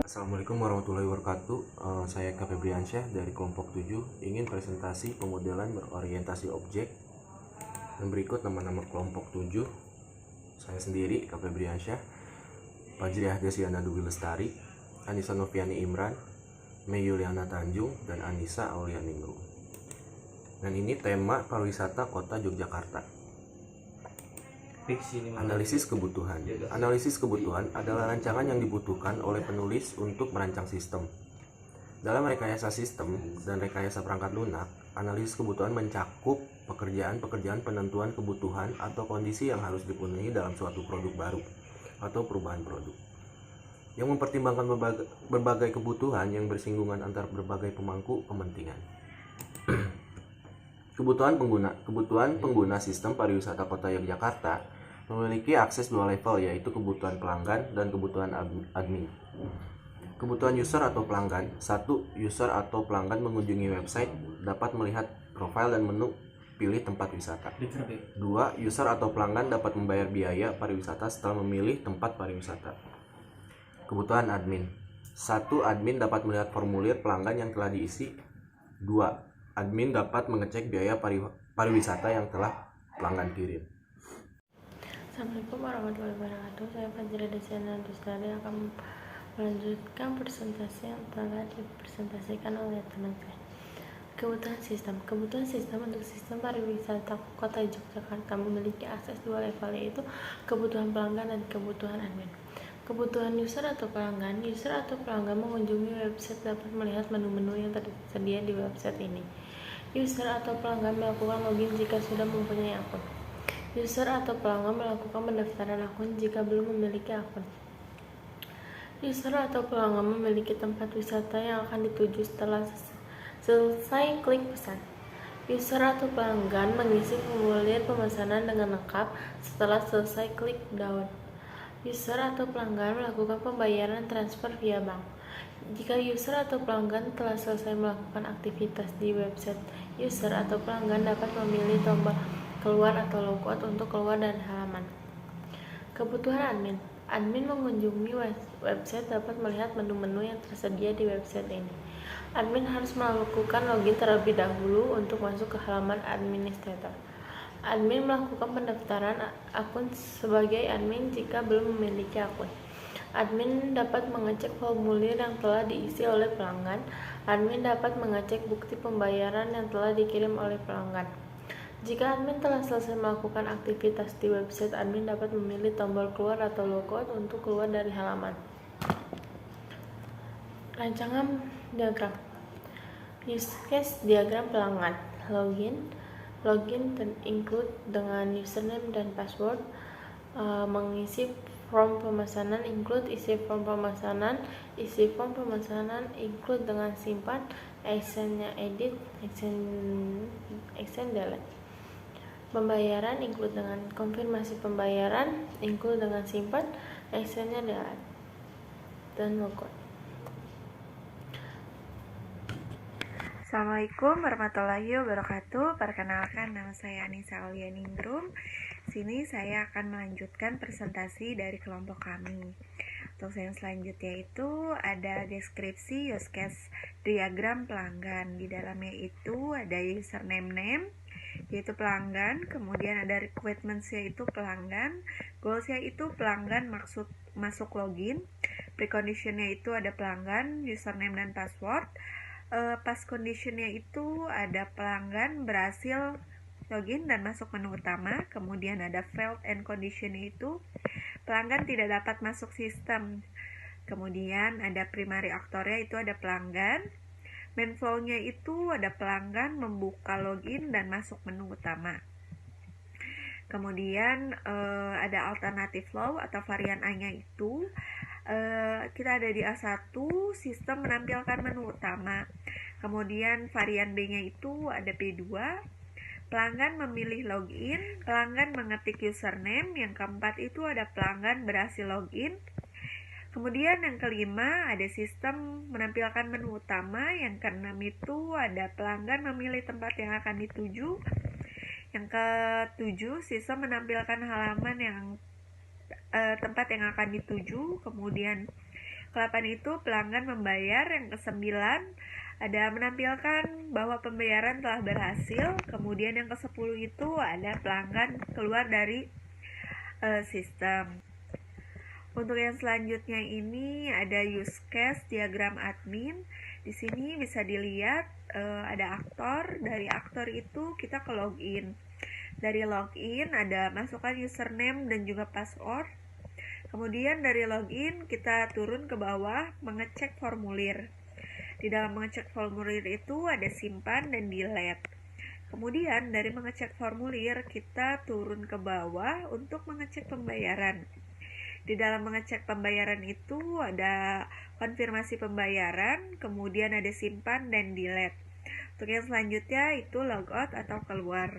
Assalamualaikum warahmatullahi wabarakatuh. Saya Kak Febriansyah dari kelompok 7 ingin presentasi pemodelan berorientasi objek. Dan berikut nama-nama kelompok 7. Saya sendiri Kak Febriansyah, Fajri Ahdasiana Dwi Lestari, Anissa Noviani Imran, Mei Yuliana Tanjung, dan Anissa Aulianingrum. Dan ini tema pariwisata Kota Yogyakarta. Analisis kebutuhan. Analisis kebutuhan adalah rancangan yang dibutuhkan oleh penulis untuk merancang sistem. Dalam rekayasa sistem dan rekayasa perangkat lunak, analisis kebutuhan mencakup pekerjaan-pekerjaan penentuan kebutuhan atau kondisi yang harus dipenuhi dalam suatu produk baru atau perubahan produk, yang mempertimbangkan berbagai kebutuhan yang bersinggungan antar berbagai pemangku kepentingan. Kebutuhan pengguna sistem pariwisata Kota Yogyakarta memiliki akses dua level, yaitu kebutuhan pelanggan dan kebutuhan admin. Kebutuhan user atau pelanggan. 1. User atau pelanggan mengunjungi website dapat melihat profil dan menu pilih tempat wisata. 2. User atau pelanggan dapat membayar biaya pariwisata setelah memilih tempat pariwisata. Kebutuhan admin. 1. Admin dapat melihat formulir pelanggan yang telah diisi. 2. Admin dapat mengecek biaya pariwisata yang telah pelanggan kirim. Assalamualaikum warahmatullahi wabarakatuh. Saya Fajri Ahdasiana Dwi Lestari akan melanjutkan presentasi yang telah dipresentasikan oleh teman saya. Kebutuhan sistem untuk sistem pariwisata Kota Yogyakarta memiliki akses dua level, yaitu kebutuhan pelanggan dan kebutuhan admin. Kebutuhan user atau pelanggan. User atau pelanggan mengunjungi website dapat melihat menu-menu yang tersedia di website ini. User atau pelanggan melakukan login jika sudah mempunyai akun. User atau pelanggan melakukan pendaftaran akun jika belum memiliki akun. User atau pelanggan memiliki tempat wisata yang akan dituju setelah selesai klik pesan. User atau pelanggan mengisi formulir pemesanan dengan lengkap setelah selesai klik down. User atau pelanggan melakukan pembayaran transfer via bank. Jika user atau pelanggan telah selesai melakukan aktivitas di website, user atau pelanggan dapat memilih tombol keluar atau logout untuk keluar dari halaman. Kebutuhan admin. Admin mengunjungi website dapat melihat menu-menu yang tersedia di website ini. Admin harus melakukan login terlebih dahulu untuk masuk ke halaman administrator. Admin melakukan pendaftaran akun sebagai admin jika belum memiliki akun. Admin dapat mengecek formulir yang telah diisi oleh pelanggan. Admin dapat mengecek bukti pembayaran yang telah dikirim oleh pelanggan. Jika admin telah selesai melakukan aktivitas di website, admin dapat memilih tombol keluar atau logout untuk keluar dari halaman. Rancangan diagram. Use case diagram pelanggan. Login include dengan username dan password. Mengisi form pemesanan include isi form pemesanan. Isi form pemesanan include dengan simpan. Actionnya edit, action delete. Pembayaran include dengan konfirmasi pembayaran, include dengan simpan, actionnya delete, dan logout. Assalamualaikum warahmatullahi wabarakatuh. Perkenalkan, nama saya Anissa Aulianingrum. Sini saya akan melanjutkan presentasi dari kelompok kami. Untuk yang selanjutnya itu ada deskripsi use case diagram pelanggan. Di dalamnya itu ada username yaitu pelanggan, kemudian ada requirements yaitu pelanggan, goals yaitu pelanggan masuk login, preconditionnya itu ada pelanggan, username dan password. Pas conditionnya itu ada pelanggan berhasil login dan masuk menu utama. Kemudian ada failed and conditionnya itu pelanggan tidak dapat masuk sistem. Kemudian ada primary aktornya itu ada pelanggan. Main flow-nya itu ada pelanggan membuka login dan masuk menu utama. Kemudian ada alternative flow atau varian A-nya itu kita ada di A1, sistem menampilkan menu utama. Kemudian varian B-nya itu ada B2, pelanggan memilih login, pelanggan mengetik username. Yang keempat itu ada pelanggan berhasil login. Kemudian yang kelima ada sistem menampilkan menu utama. Yang keenam itu ada pelanggan memilih tempat yang akan dituju. Yang ketujuh sistem menampilkan halaman yang tempat yang akan dituju. Kemudian ke-8 itu pelanggan membayar. Yang ke-9 ada menampilkan bahwa pembayaran telah berhasil. Kemudian yang ke-10 itu ada pelanggan keluar dari sistem. Untuk yang selanjutnya ini ada use case diagram admin. Di sini bisa dilihat ada aktor. Dari aktor itu kita ke login. Dari login ada masukkan username dan juga password. Kemudian dari login kita turun ke bawah mengecek formulir. Di dalam mengecek formulir itu ada simpan dan delete. Kemudian dari mengecek formulir kita turun ke bawah untuk mengecek pembayaran. Di dalam mengecek pembayaran itu ada konfirmasi pembayaran, kemudian ada simpan dan delete. Untuk yang selanjutnya itu logout atau keluar.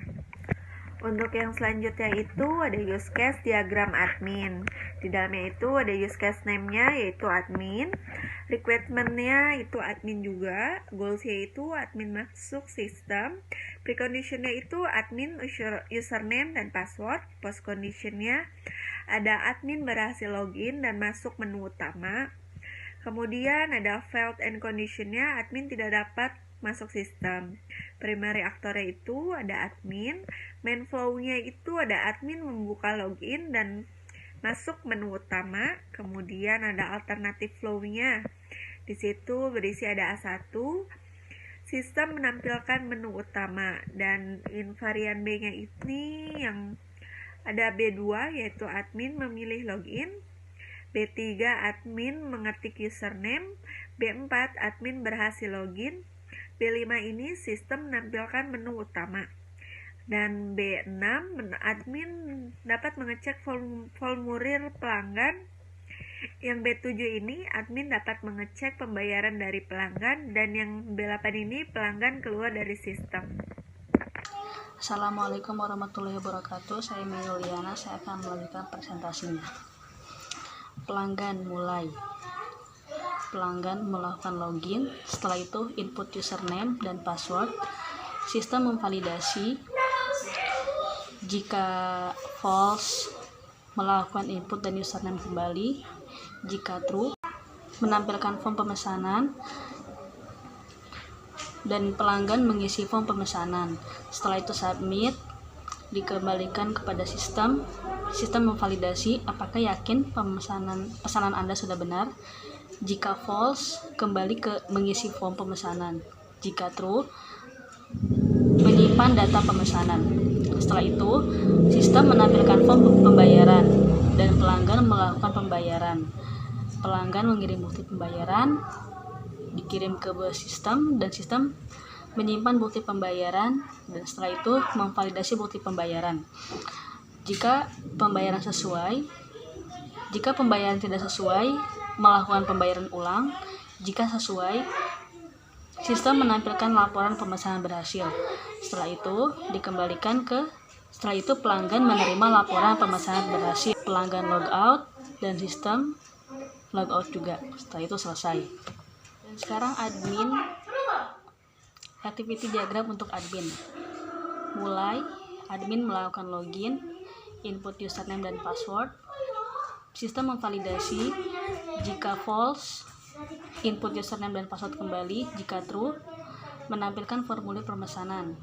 Untuk yang selanjutnya itu ada use case diagram admin. Di dalamnya itu ada use case name-nya yaitu admin, requirement-nya itu admin juga, goals-nya itu admin masuk sistem, precondition-nya itu admin username dan password, post condition-nya ada admin berhasil login dan masuk menu utama. Kemudian ada failed and condition-nya admin tidak dapat masuk sistem. Primary aktornya itu ada admin, main flow-nya itu ada admin membuka login dan masuk menu utama. Kemudian ada alternative flow-nya. Di situ berisi ada A1, sistem menampilkan menu utama, dan invarian B-nya ini yang ada B2 yaitu admin memilih login, B3 admin mengetik username, B4 admin berhasil login, B5 ini sistem menampilkan menu utama, dan B6 admin dapat mengecek formulir pelanggan. Yang B7 ini admin dapat mengecek pembayaran dari pelanggan, dan yang B8 ini pelanggan keluar dari sistem. Assalamualaikum warahmatullahi wabarakatuh. Saya Yuliana, saya akan melanjutkan presentasinya. Pelanggan mulai. Pelanggan melakukan login, setelah itu input username dan password. Sistem memvalidasi. Jika false, melakukan input dan username kembali. Jika true, menampilkan form pemesanan dan pelanggan mengisi form pemesanan. Setelah itu submit, dikembalikan kepada sistem. Sistem memvalidasi apakah yakin pesanan Anda sudah benar. Jika false, kembali ke mengisi form pemesanan. Jika true, menyimpan data pemesanan. Setelah itu, sistem menampilkan form pembayaran dan pelanggan melakukan pembayaran. Pelanggan mengirim bukti pembayaran, dikirim ke sistem, dan sistem menyimpan bukti pembayaran, dan setelah itu memvalidasi bukti pembayaran. Jika pembayaran tidak sesuai, melakukan pembayaran ulang. Jika sesuai, sistem menampilkan laporan pemesanan berhasil. Setelah itu pelanggan menerima laporan pemesanan berhasil. Pelanggan logout dan sistem logout juga. Setelah itu selesai. Dan sekarang admin, activity diagram untuk admin. Mulai, admin melakukan login, input username dan password. Sistem memvalidasi. Jika false, input username dan password kembali. Jika true, menampilkan formulir pemesanan.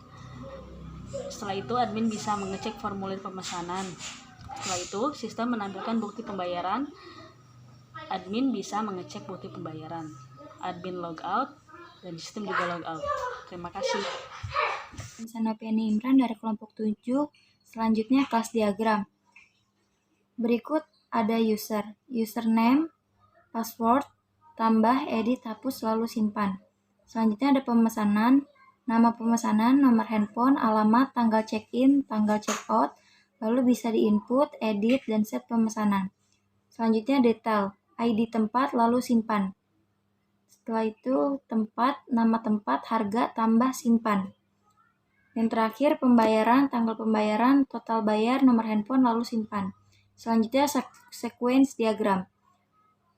Setelah itu admin bisa mengecek formulir pemesanan. Setelah itu sistem menampilkan bukti pembayaran. Admin bisa mengecek bukti pembayaran. Admin logout dan sistem juga logout. Terima kasih. Saya Noviani Imran dari kelompok 7. Selanjutnya kelas diagram. Berikut ada username, password, tambah, edit, hapus, lalu simpan. Selanjutnya ada pemesanan, nama pemesanan, nomor handphone, alamat, tanggal check-in, tanggal check-out, lalu bisa diinput, edit, dan set pemesanan. Selanjutnya detail, ID tempat, lalu simpan. Setelah itu tempat, nama tempat, harga, tambah, simpan. Yang terakhir pembayaran, tanggal pembayaran, total bayar, nomor handphone, lalu simpan. Selanjutnya sequence diagram.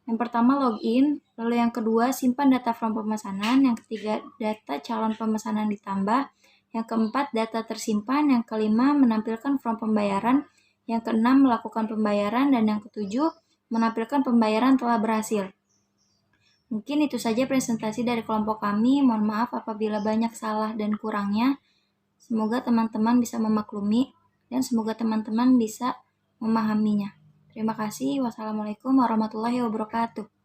Yang pertama login, lalu yang kedua simpan data form pemesanan, yang ketiga data calon pemesanan ditambah, yang keempat data tersimpan, yang kelima menampilkan form pembayaran, yang keenam melakukan pembayaran, dan yang ketujuh menampilkan pembayaran telah berhasil. Mungkin itu saja presentasi dari kelompok kami. Mohon maaf apabila banyak salah dan kurangnya. Semoga teman-teman bisa memaklumi dan semoga teman-teman bisa memahaminya. Terima kasih. Wassalamualaikum warahmatullahi wabarakatuh.